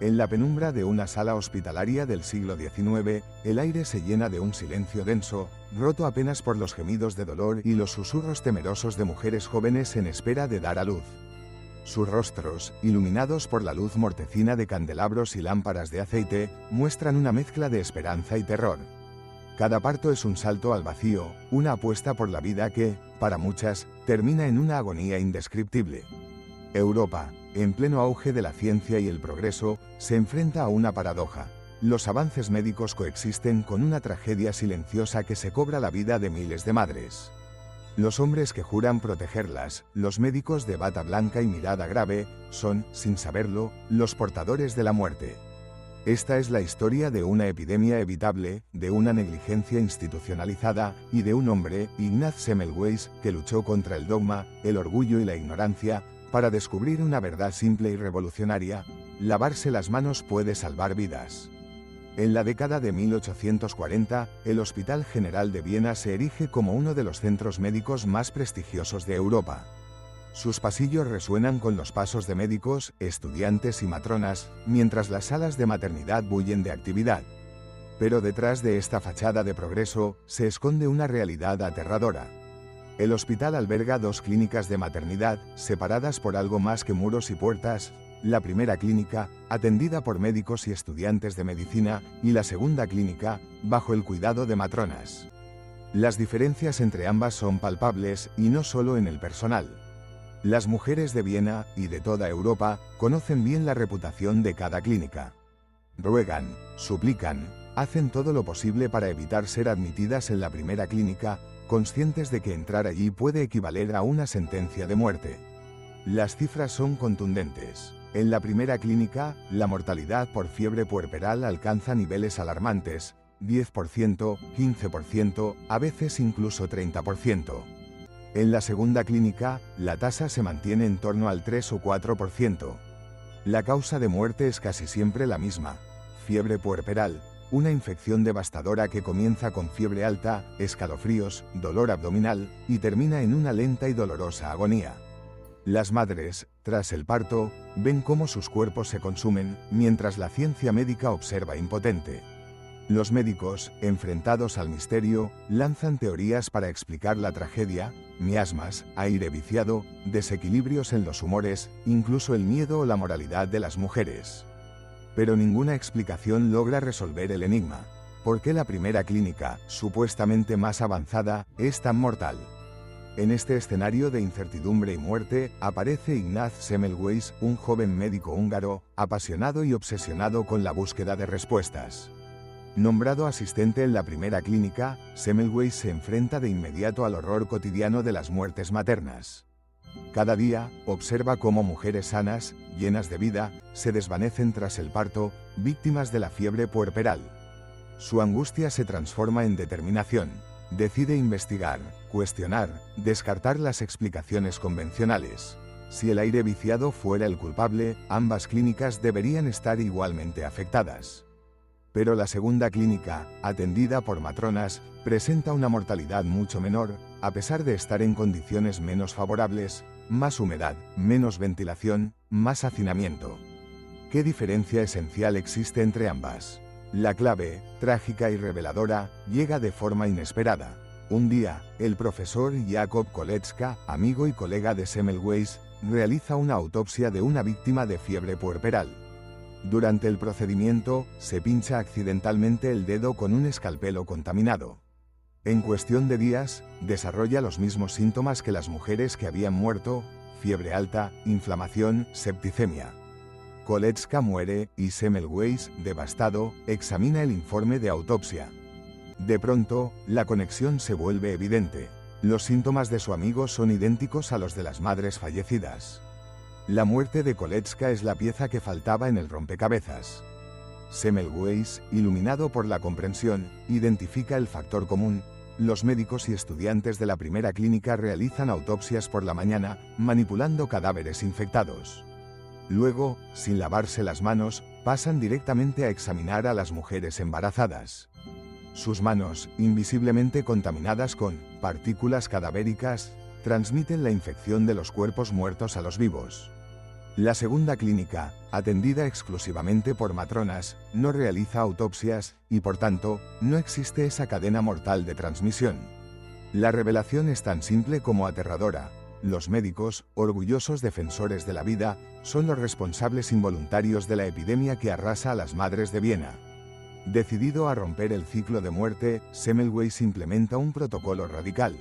En la penumbra de una sala hospitalaria del siglo XIX, el aire se llena de un silencio denso, roto apenas por los gemidos de dolor y los susurros temerosos de mujeres jóvenes en espera de dar a luz. Sus rostros, iluminados por la luz mortecina de candelabros y lámparas de aceite, muestran una mezcla de esperanza y terror. Cada parto es un salto al vacío, una apuesta por la vida que, para muchas, termina en una agonía indescriptible. Europa, en pleno auge de la ciencia y el progreso, se enfrenta a una paradoja. Los avances médicos coexisten con una tragedia silenciosa que se cobra la vida de miles de madres. Los hombres que juran protegerlas, los médicos de bata blanca y mirada grave, son, sin saberlo, los portadores de la muerte. Esta es la historia de una epidemia evitable, de una negligencia institucionalizada y de un hombre, Ignaz Semmelweis, que luchó contra el dogma, el orgullo y la ignorancia, para descubrir una verdad simple y revolucionaria: lavarse las manos puede salvar vidas. En la década de 1840, el Hospital General de Viena se erige como uno de los centros médicos más prestigiosos de Europa. Sus pasillos resuenan con los pasos de médicos, estudiantes y matronas, mientras las salas de maternidad bullen de actividad. Pero detrás de esta fachada de progreso, se esconde una realidad aterradora. El hospital alberga dos clínicas de maternidad, separadas por algo más que muros y puertas: la primera clínica, atendida por médicos y estudiantes de medicina, y la segunda clínica, bajo el cuidado de matronas. Las diferencias entre ambas son palpables, y no solo en el personal. Las mujeres de Viena, y de toda Europa, conocen bien la reputación de cada clínica. Ruegan, suplican, hacen todo lo posible para evitar ser admitidas en la primera clínica, conscientes de que entrar allí puede equivaler a una sentencia de muerte. Las cifras son contundentes. En la primera clínica, la mortalidad por fiebre puerperal alcanza niveles alarmantes: 10%, 15%, a veces incluso 30%. En la segunda clínica, la tasa se mantiene en torno al 3 o 4%. La causa de muerte es casi siempre la misma: fiebre puerperal, una infección devastadora que comienza con fiebre alta, escalofríos, dolor abdominal, y termina en una lenta y dolorosa agonía. Las madres, tras el parto, ven cómo sus cuerpos se consumen, mientras la ciencia médica observa impotente. Los médicos, enfrentados al misterio, lanzan teorías para explicar la tragedia: miasmas, aire viciado, desequilibrios en los humores, incluso el miedo o la moralidad de las mujeres. Pero ninguna explicación logra resolver el enigma. ¿Por qué la primera clínica, supuestamente más avanzada, es tan mortal? En este escenario de incertidumbre y muerte, aparece Ignaz Semmelweis, un joven médico húngaro, apasionado y obsesionado con la búsqueda de respuestas. Nombrado asistente en la primera clínica, Semmelweis se enfrenta de inmediato al horror cotidiano de las muertes maternas. Cada día, observa cómo mujeres sanas, llenas de vida, se desvanecen tras el parto, víctimas de la fiebre puerperal. Su angustia se transforma en determinación. Decide investigar, cuestionar, descartar las explicaciones convencionales. Si el aire viciado fuera el culpable, ambas clínicas deberían estar igualmente afectadas. Pero la segunda clínica, atendida por matronas, presenta una mortalidad mucho menor, a pesar de estar en condiciones menos favorables: más humedad, menos ventilación, más hacinamiento. ¿Qué diferencia esencial existe entre ambas? La clave, trágica y reveladora, llega de forma inesperada. Un día, el profesor Jakob Kolecka, amigo y colega de Semmelweis, realiza una autopsia de una víctima de fiebre puerperal. Durante el procedimiento, se pincha accidentalmente el dedo con un escalpelo contaminado. En cuestión de días, desarrolla los mismos síntomas que las mujeres que habían muerto: fiebre alta, inflamación, septicemia. Kolecka muere, y Semmelweis, devastado, examina el informe de autopsia. De pronto, la conexión se vuelve evidente. Los síntomas de su amigo son idénticos a los de las madres fallecidas. La muerte de Kolecka es la pieza que faltaba en el rompecabezas. Semmelweis, iluminado por la comprensión, identifica el factor común: los médicos y estudiantes de la primera clínica realizan autopsias por la mañana, manipulando cadáveres infectados. Luego, sin lavarse las manos, pasan directamente a examinar a las mujeres embarazadas. Sus manos, invisiblemente contaminadas con partículas cadavéricas, transmiten la infección de los cuerpos muertos a los vivos. La segunda clínica, atendida exclusivamente por matronas, no realiza autopsias y por tanto, no existe esa cadena mortal de transmisión. La revelación es tan simple como aterradora. Los médicos, orgullosos defensores de la vida, son los responsables involuntarios de la epidemia que arrasa a las madres de Viena. Decidido a romper el ciclo de muerte, Semmelweis implementa un protocolo radical.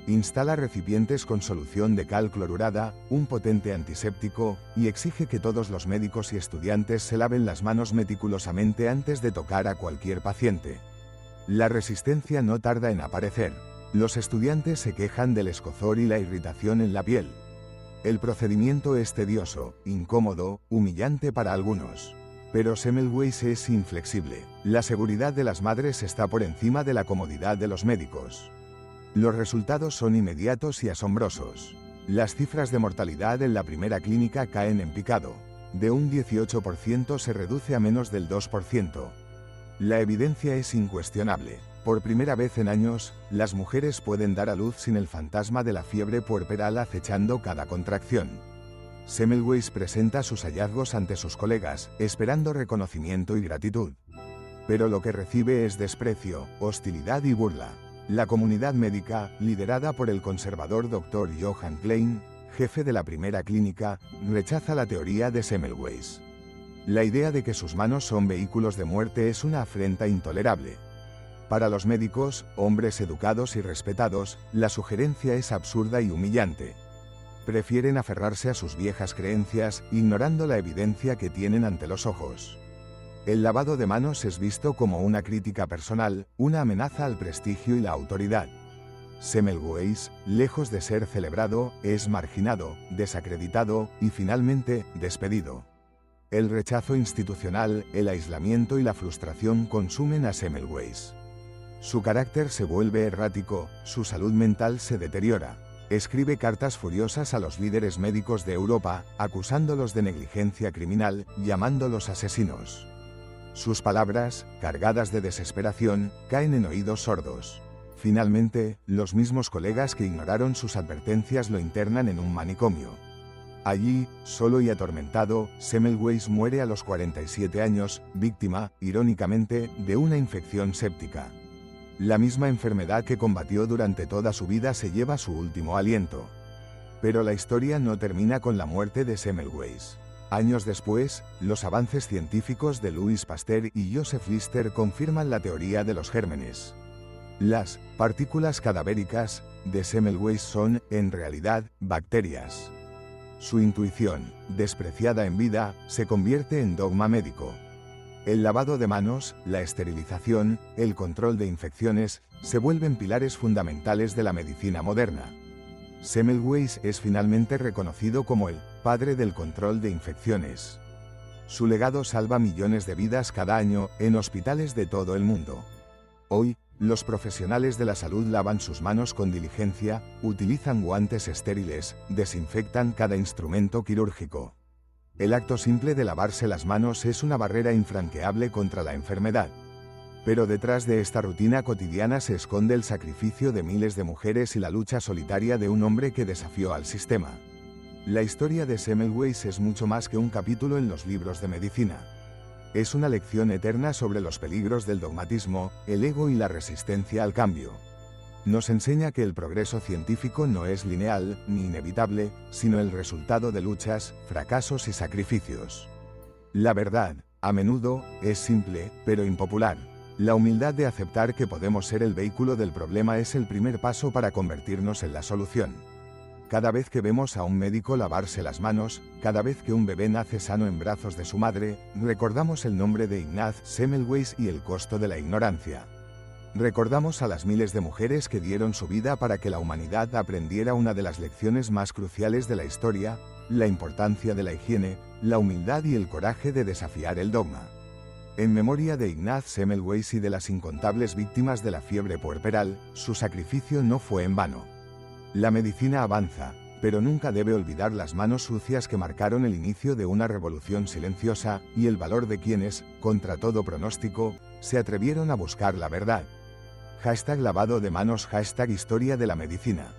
Instala recipientes con solución de cal clorurada, un potente antiséptico, y exige que todos los médicos y estudiantes se laven las manos meticulosamente antes de tocar a cualquier paciente. La resistencia no tarda en aparecer. Los estudiantes se quejan del escozor y la irritación en la piel. El procedimiento es tedioso, incómodo, humillante para algunos. Pero Semmelweis es inflexible. La seguridad de las madres está por encima de la comodidad de los médicos. Los resultados son inmediatos y asombrosos. Las cifras de mortalidad en la primera clínica caen en picado. De un 18% se reduce a menos del 2%. La evidencia es incuestionable. Por primera vez en años, las mujeres pueden dar a luz sin el fantasma de la fiebre puerperal acechando cada contracción. Semmelweis presenta sus hallazgos ante sus colegas, esperando reconocimiento y gratitud. Pero lo que recibe es desprecio, hostilidad y burla. La comunidad médica, liderada por el conservador Dr. Johann Klein, jefe de la primera clínica, rechaza la teoría de Semmelweis. La idea de que sus manos son vehículos de muerte es una afrenta intolerable. Para los médicos, hombres educados y respetados, la sugerencia es absurda y humillante. Prefieren aferrarse a sus viejas creencias, ignorando la evidencia que tienen ante los ojos. El lavado de manos es visto como una crítica personal, una amenaza al prestigio y la autoridad. Semmelweis, lejos de ser celebrado, es marginado, desacreditado y finalmente, despedido. El rechazo institucional, el aislamiento y la frustración consumen a Semmelweis. Su carácter se vuelve errático, su salud mental se deteriora. Escribe cartas furiosas a los líderes médicos de Europa, acusándolos de negligencia criminal, llamándolos asesinos. Sus palabras, cargadas de desesperación, caen en oídos sordos. Finalmente, los mismos colegas que ignoraron sus advertencias lo internan en un manicomio. Allí, solo y atormentado, Semmelweis muere a los 47 años, víctima, irónicamente, de una infección séptica. La misma enfermedad que combatió durante toda su vida se lleva su último aliento. Pero la historia no termina con la muerte de Semmelweis. Años después, los avances científicos de Louis Pasteur y Joseph Lister confirman la teoría de los gérmenes. Las partículas cadavéricas de Semmelweis son, en realidad, bacterias. Su intuición, despreciada en vida, se convierte en dogma médico. El lavado de manos, la esterilización, el control de infecciones, se vuelven pilares fundamentales de la medicina moderna. Semmelweis es finalmente reconocido como el padre del control de infecciones. Su legado salva millones de vidas cada año en hospitales de todo el mundo. Hoy, los profesionales de la salud lavan sus manos con diligencia, utilizan guantes estériles, desinfectan cada instrumento quirúrgico. El acto simple de lavarse las manos es una barrera infranqueable contra la enfermedad. Pero detrás de esta rutina cotidiana se esconde el sacrificio de miles de mujeres y la lucha solitaria de un hombre que desafió al sistema. La historia de Semmelweis es mucho más que un capítulo en los libros de medicina. Es una lección eterna sobre los peligros del dogmatismo, el ego y la resistencia al cambio. Nos enseña que el progreso científico no es lineal, ni inevitable, sino el resultado de luchas, fracasos y sacrificios. La verdad, a menudo, es simple, pero impopular. La humildad de aceptar que podemos ser el vehículo del problema es el primer paso para convertirnos en la solución. Cada vez que vemos a un médico lavarse las manos, cada vez que un bebé nace sano en brazos de su madre, recordamos el nombre de Ignaz Semmelweis y el costo de la ignorancia. Recordamos a las miles de mujeres que dieron su vida para que la humanidad aprendiera una de las lecciones más cruciales de la historia, la importancia de la higiene, la humildad y el coraje de desafiar el dogma. En memoria de Ignaz Semmelweis y de las incontables víctimas de la fiebre puerperal, su sacrificio no fue en vano. La medicina avanza, pero nunca debe olvidar las manos sucias que marcaron el inicio de una revolución silenciosa y el valor de quienes, contra todo pronóstico, se atrevieron a buscar la verdad. #lavado de manos #historia de la medicina.